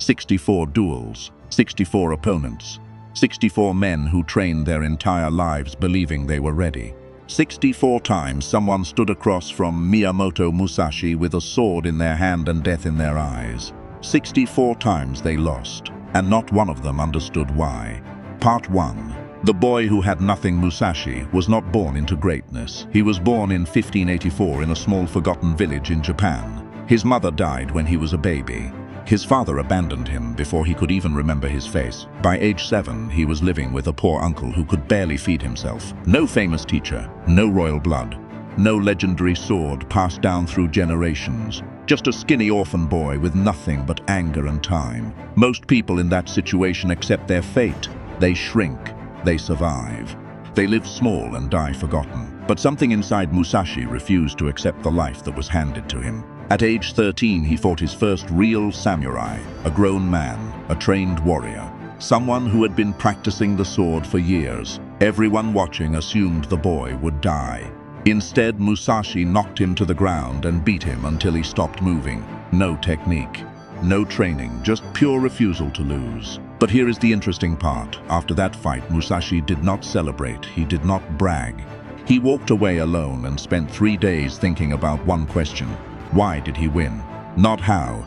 64 duels, 64 opponents, 64 men who trained their entire lives believing they were ready. 64 times someone stood across from Miyamoto Musashi with a sword in their hand and death in their eyes. 64 times they lost, and not one of them understood why. Part 1. The boy who had nothing. Musashi was not born into greatness. He was born in 1584 in a small forgotten village in Japan. His mother died when he was a baby. His father abandoned him before he could even remember his face. By age 7, he was living with a poor uncle who could barely feed himself. No famous teacher, no royal blood, no legendary sword passed down through generations. Just a skinny orphan boy with nothing but anger and time. Most people in that situation accept their fate. They shrink, they survive. They live small and die forgotten. But something inside Musashi refused to accept the life that was handed to him. At age 13, he fought his first real samurai, a grown man, a trained warrior, someone who had been practicing the sword for years. Everyone watching assumed the boy would die. Instead, Musashi knocked him to the ground and beat him until he stopped moving. No technique, no training, just pure refusal to lose. But here is the interesting part. After that fight, Musashi did not celebrate, he did not brag. He walked away alone and spent 3 days thinking about one question. Why did he win? Not how.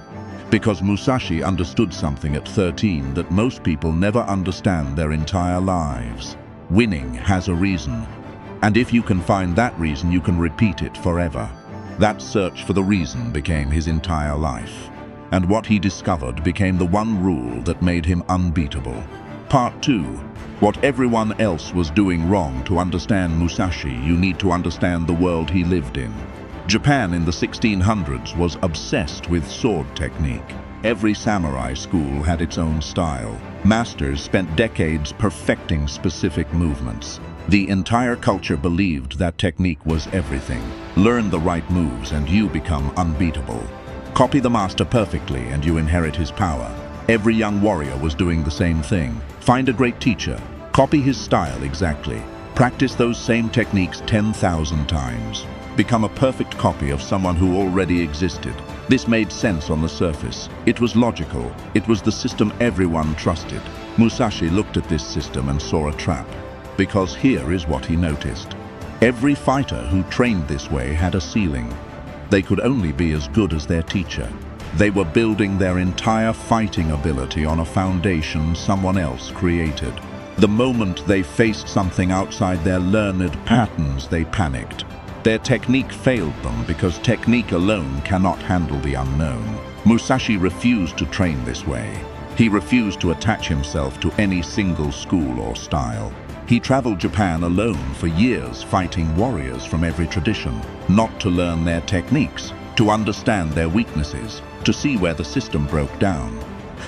Because Musashi understood something at 13 that most people never understand their entire lives. Winning has a reason. And if you can find that reason, you can repeat it forever. That search for the reason became his entire life. And what he discovered became the one rule that made him unbeatable. Part 2. What everyone else was doing wrong. To understand Musashi, you need to understand the world he lived in. Japan in the 1600s was obsessed with sword technique. Every samurai school had its own style. Masters spent decades perfecting specific movements. The entire culture believed that technique was everything. Learn the right moves and you become unbeatable. Copy the master perfectly and you inherit his power. Every young warrior was doing the same thing. Find a great teacher. Copy his style exactly. Practice those same techniques 10,000 times. Become a perfect copy of someone who already existed. This made sense on the surface. It was logical. It was the system everyone trusted. Musashi looked at this system and saw a trap. Because here is what he noticed. Every fighter who trained this way had a ceiling. They could only be as good as their teacher. They were building their entire fighting ability on a foundation someone else created. The moment they faced something outside their learned patterns, they panicked. Their technique failed them because technique alone cannot handle the unknown. Musashi refused to train this way. He refused to attach himself to any single school or style. He traveled Japan alone for years, fighting warriors from every tradition, not to learn their techniques, to understand their weaknesses, to see where the system broke down,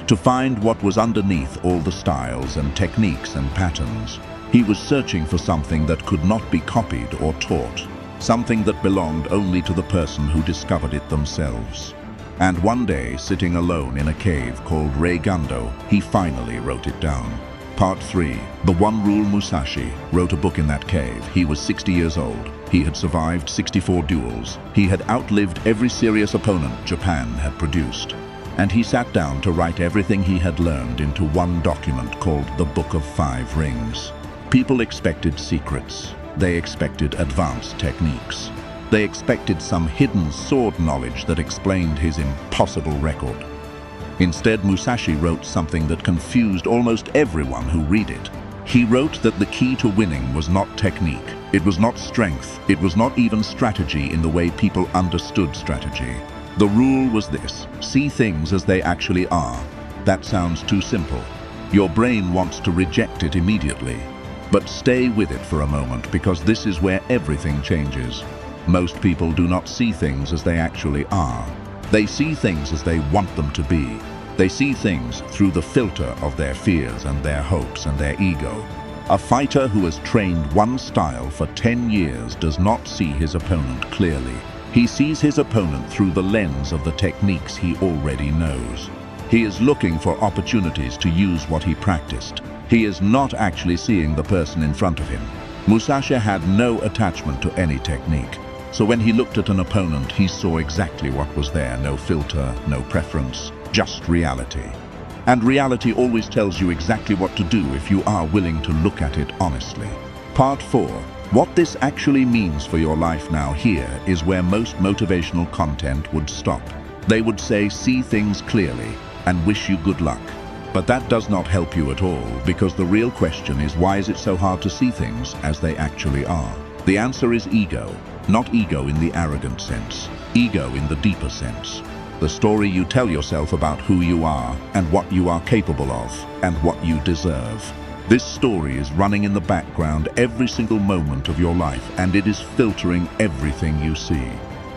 to find what was underneath all the styles and techniques and patterns. He was searching for something that could not be copied or taught. Something that belonged only to the person who discovered it themselves. And one day, sitting alone in a cave called Reigundo, he finally wrote it down. Part 3. The One Rule. Musashi wrote a book in that cave. He was 60 years old. He had survived 64 duels. He had outlived every serious opponent Japan had produced. And he sat down to write everything he had learned into one document called the Book of 5 Rings. People expected secrets. They expected advanced techniques. They expected some hidden sword knowledge that explained his impossible record. Instead, Musashi wrote something that confused almost everyone who read it. He wrote that the key to winning was not technique. It was not strength. It was not even strategy in the way people understood strategy. The rule was this: see things as they actually are. That sounds too simple. Your brain wants to reject it immediately. But stay with it for a moment, because this is where everything changes. Most people do not see things as they actually are. They see things as they want them to be. They see things through the filter of their fears and their hopes and their ego. A fighter who has trained one style for 10 years does not see his opponent clearly. He sees his opponent through the lens of the techniques he already knows. He is looking for opportunities to use what he practiced. He is not actually seeing the person in front of him. Musashi had no attachment to any technique. So when he looked at an opponent, he saw exactly what was there. No filter, no preference, just reality. And reality always tells you exactly what to do if you are willing to look at it honestly. Part 4. What this actually means for your life now. Here is where most motivational content would stop. They would say, see things clearly and wish you good luck. But that does not help you at all, because the real question is, why is it so hard to see things as they actually are? The answer is ego. Not ego in the arrogant sense. Ego in the deeper sense. The story you tell yourself about who you are and what you are capable of and what you deserve. This story is running in the background every single moment of your life, and it is filtering everything you see.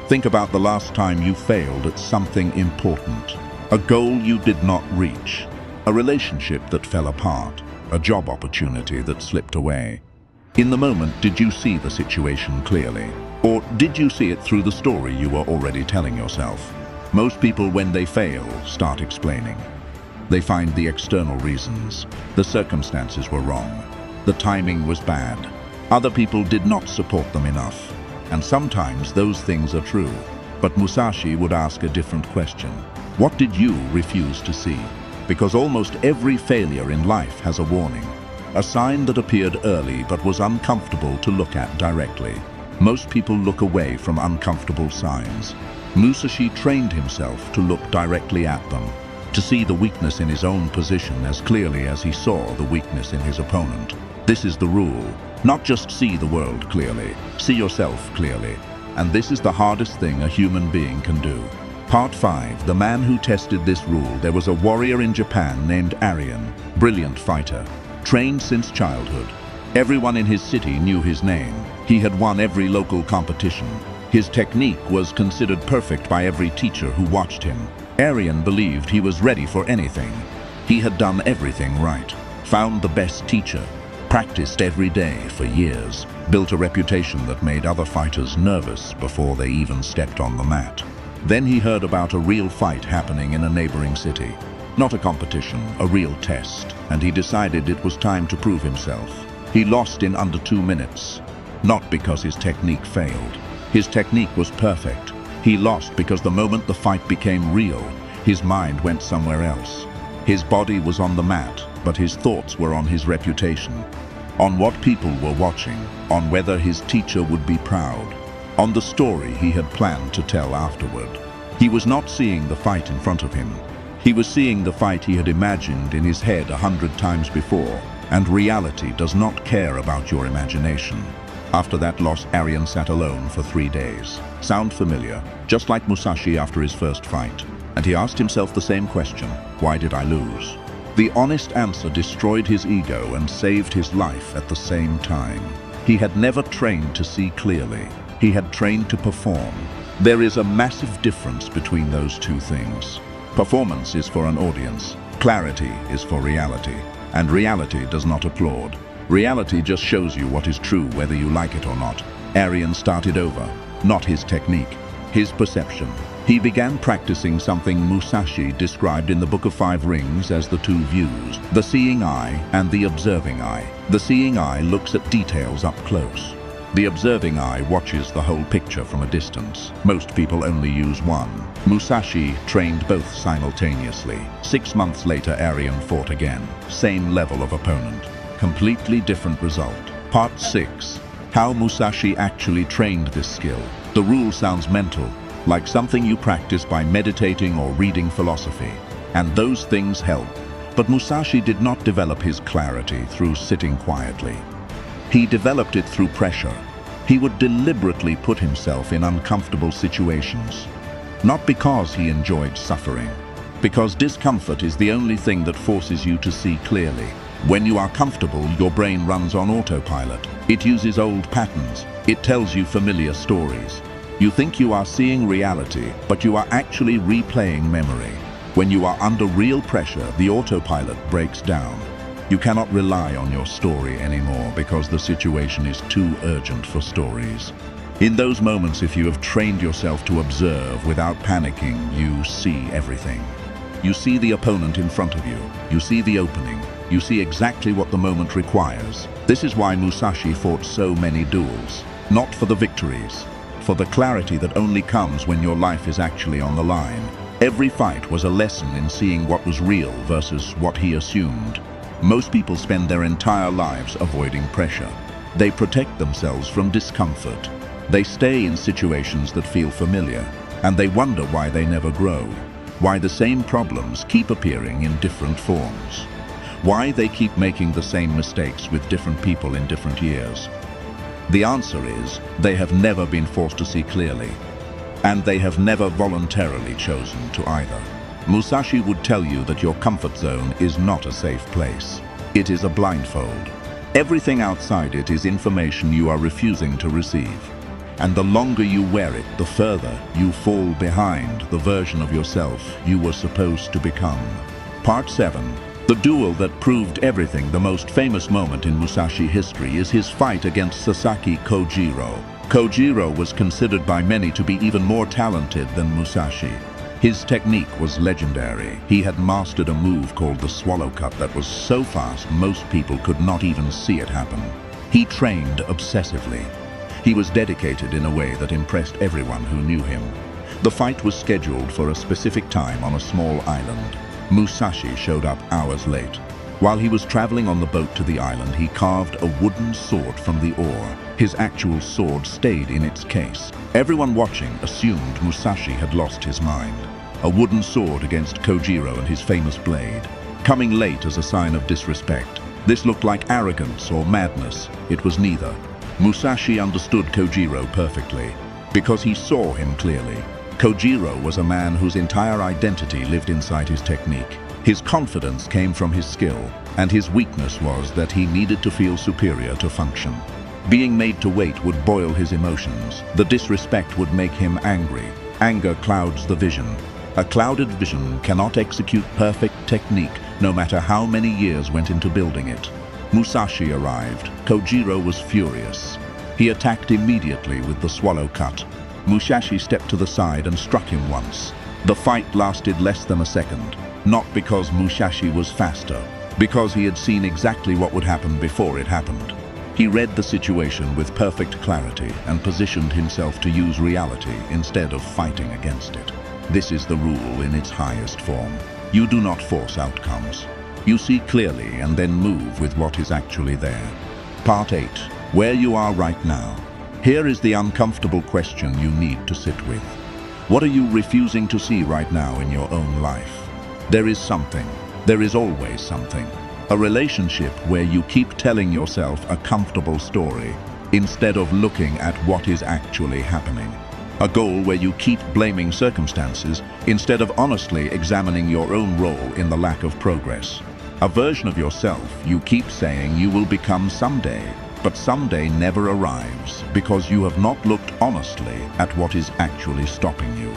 Think about the last time you failed at something important. A goal you did not reach. A relationship that fell apart. A job opportunity that slipped away. In the moment, did you see the situation clearly? Or did you see it through the story you were already telling yourself? Most people, when they fail, start explaining. They find the external reasons. The circumstances were wrong. The timing was bad. Other people did not support them enough. And sometimes those things are true. But Musashi would ask a different question. What did you refuse to see? Because almost every failure in life has a warning. A sign that appeared early but was uncomfortable to look at directly. Most people look away from uncomfortable signs. Musashi trained himself to look directly at them, to see the weakness in his own position as clearly as he saw the weakness in his opponent. This is the rule. Not just see the world clearly, see yourself clearly. And this is the hardest thing a human being can do. Part 5. The man who tested this rule. There was a warrior in Japan named Aryan, brilliant fighter, trained since childhood. Everyone in his city knew his name. He had won every local competition. His technique was considered perfect by every teacher who watched him. Aryan believed he was ready for anything. He had done everything right, found the best teacher, practiced every day for years, built a reputation that made other fighters nervous before they even stepped on the mat. Then he heard about a real fight happening in a neighboring city. Not a competition, a real test, and he decided it was time to prove himself. He lost in under 2 minutes, not because his technique failed. His technique was perfect. He lost because the moment the fight became real, his mind went somewhere else. His body was on the mat, but his thoughts were on his reputation, on what people were watching, on whether his teacher would be proud, on the story he had planned to tell afterward. He was not seeing the fight in front of him. He was seeing the fight he had imagined in his head 100 times before, and reality does not care about your imagination. After that loss, Aryan sat alone for 3 days. Sound familiar? Just like Musashi after his first fight. And he asked himself the same question: why did I lose? The honest answer destroyed his ego and saved his life at the same time. He had never trained to see clearly. He had trained to perform. There is a massive difference between those two things. Performance is for an audience. Clarity is for reality. And reality does not applaud. Reality just shows you what is true, whether you like it or not. Aryan started over, not his technique, his perception. He began practicing something Musashi described in the Book of 5 Rings as the 2 views, the seeing eye and the observing eye. The seeing eye looks at details up close. The observing eye watches the whole picture from a distance. Most people only use one. Musashi trained both simultaneously. 6 months later, Aryan fought again. Same level of opponent. Completely different result. Part 6. How Musashi actually trained this skill. The rule sounds mental, like something you practice by meditating or reading philosophy. And those things help. But Musashi did not develop his clarity through sitting quietly. He developed it through pressure. He would deliberately put himself in uncomfortable situations. Not because he enjoyed suffering, because discomfort is the only thing that forces you to see clearly. When you are comfortable, your brain runs on autopilot. It uses old patterns. It tells you familiar stories. You think you are seeing reality, but you are actually replaying memory. When you are under real pressure, the autopilot breaks down. You cannot rely on your story anymore because the situation is too urgent for stories. In those moments, if you have trained yourself to observe without panicking, you see everything. You see the opponent in front of you. You see the opening. You see exactly what the moment requires. This is why Musashi fought so many duels. Not for the victories, for the clarity that only comes when your life is actually on the line. Every fight was a lesson in seeing what was real versus what he assumed. Most people spend their entire lives avoiding pressure. They protect themselves from discomfort. They stay in situations that feel familiar, and they wonder why they never grow, why the same problems keep appearing in different forms, why they keep making the same mistakes with different people in different years. The answer is, they have never been forced to see clearly, and they have never voluntarily chosen to either. Musashi would tell you that your comfort zone is not a safe place. It is a blindfold. Everything outside it is information you are refusing to receive. And the longer you wear it, the further you fall behind the version of yourself you were supposed to become. Part 7. The duel that proved everything. The most famous moment in Musashi history is his fight against Sasaki Kojiro. Kojiro was considered by many to be even more talented than Musashi. His technique was legendary. He had mastered a move called the swallow cut that was so fast most people could not even see it happen. He trained obsessively. He was dedicated in a way that impressed everyone who knew him. The fight was scheduled for a specific time on a small island. Musashi showed up hours late. While he was traveling on the boat to the island, he carved a wooden sword from the oar. His actual sword stayed in its case. Everyone watching assumed Musashi had lost his mind. A wooden sword against Kojiro and his famous blade, coming late as a sign of disrespect. This looked like arrogance or madness. It was neither. Musashi understood Kojiro perfectly, because he saw him clearly. Kojiro was a man whose entire identity lived inside his technique. His confidence came from his skill, and his weakness was that he needed to feel superior to function. Being made to wait would boil his emotions. The disrespect would make him angry. Anger clouds the vision. A clouded vision cannot execute perfect technique, no matter how many years went into building it. Musashi arrived. Kojiro was furious. He attacked immediately with the swallow cut. Musashi stepped to the side and struck him once. The fight lasted less than a second, not because Musashi was faster, because he had seen exactly what would happen before it happened. He read the situation with perfect clarity and positioned himself to use reality instead of fighting against it. This is the rule in its highest form. You do not force outcomes. You see clearly and then move with what is actually there. Part 8. Where you are right now. Here is the uncomfortable question you need to sit with. What are you refusing to see right now in your own life? There is something. There is always something. A relationship where you keep telling yourself a comfortable story instead of looking at what is actually happening. A goal where you keep blaming circumstances instead of honestly examining your own role in the lack of progress. A version of yourself you keep saying you will become someday, but someday never arrives because you have not looked honestly at what is actually stopping you.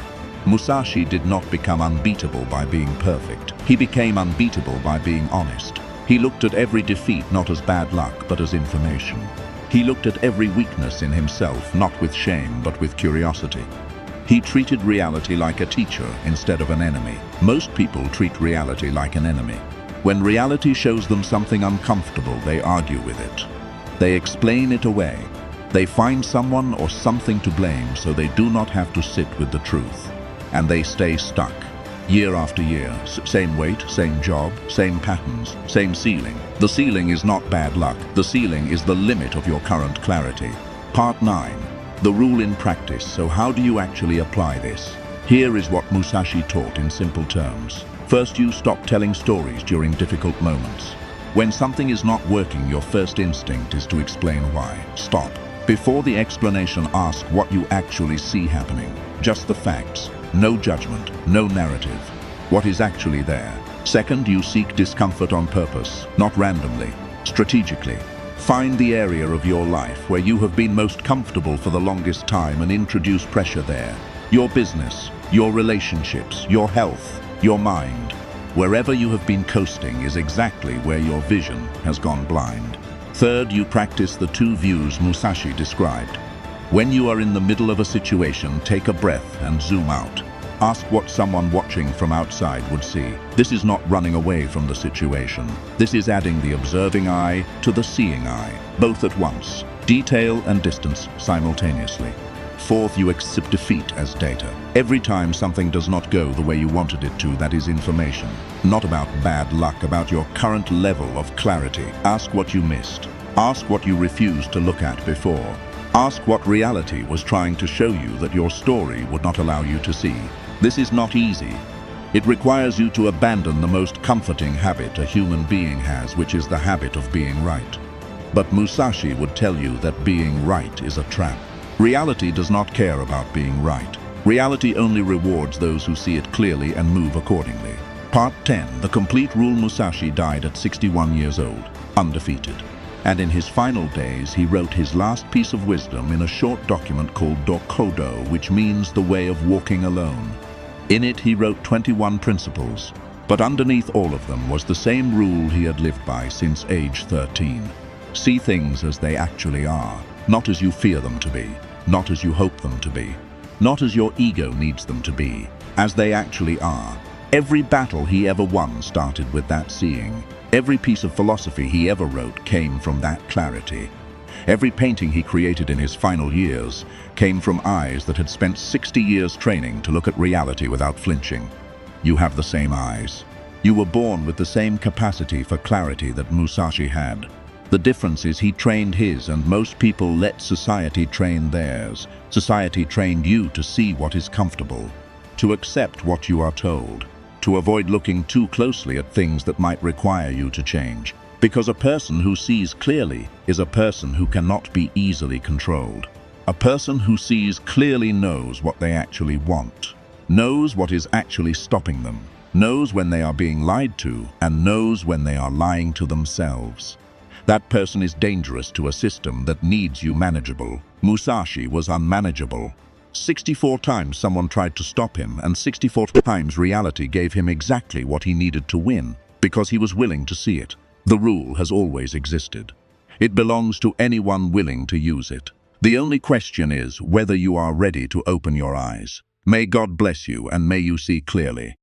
Musashi did not become unbeatable by being perfect. He became unbeatable by being honest. He looked at every defeat not as bad luck, but as information. He looked at every weakness in himself, not with shame, but with curiosity. He treated reality like a teacher instead of an enemy. Most people treat reality like an enemy. When reality shows them something uncomfortable, they argue with it. They explain it away. They find someone or something to blame so they do not have to sit with the truth. And they stay stuck. Year after year, same weight, same job, same patterns, same ceiling. The ceiling is not bad luck. The ceiling is the limit of your current clarity. Part 9. The rule in practice. So how do you actually apply this? Here is what Musashi taught in simple terms. First, you stop telling stories during difficult moments. When something is not working, your first instinct is to explain why. Stop. Before the explanation, ask what you actually see happening. Just the facts. No judgment, no narrative. What is actually there? Second, you seek discomfort on purpose, not randomly, strategically. Find the area of your life where you have been most comfortable for the longest time and introduce pressure there. Your business, your relationships, your health, your mind. Wherever you have been coasting is exactly where your vision has gone blind. Third, you practice the two views Musashi described. When you are in the middle of a situation, take a breath and zoom out. Ask what someone watching from outside would see. This is not running away from the situation. This is adding the observing eye to the seeing eye, both at once. Detail and distance simultaneously. Fourth, you accept defeat as data. Every time something does not go the way you wanted it to, that is information. Not about bad luck, about your current level of clarity. Ask what you missed. Ask what you refused to look at before. Ask what reality was trying to show you that your story would not allow you to see. This is not easy. It requires you to abandon the most comforting habit a human being has, which is the habit of being right. But Musashi would tell you that being right is a trap. Reality does not care about being right. Reality only rewards those who see it clearly and move accordingly. Part 10. The complete rule. Musashi died at 61 years old, undefeated. And in his final days, he wrote his last piece of wisdom in a short document called Dokudo, which means the way of walking alone. In it, he wrote 21 principles, but underneath all of them was the same rule he had lived by since age 13. See things as they actually are, not as you fear them to be, not as you hope them to be, not as your ego needs them to be, as they actually are. Every battle he ever won started with that seeing. Every piece of philosophy he ever wrote came from that clarity. Every painting he created in his final years came from eyes that had spent 60 years training to look at reality without flinching. You have the same eyes. You were born with the same capacity for clarity that Musashi had. The difference is he trained his, and most people let society train theirs. Society trained you to see what is comfortable, to accept what you are told, to avoid looking too closely at things that might require you to change. Because a person who sees clearly is a person who cannot be easily controlled. A person who sees clearly knows what they actually want, knows what is actually stopping them, knows when they are being lied to, and knows when they are lying to themselves. That person is dangerous to a system that needs you manageable. Musashi was unmanageable. 64 times someone tried to stop him, and 64 times reality gave him exactly what he needed to win, because he was willing to see it. The rule has always existed. It belongs to anyone willing to use it. The only question is whether you are ready to open your eyes. May God bless you, and may you see clearly.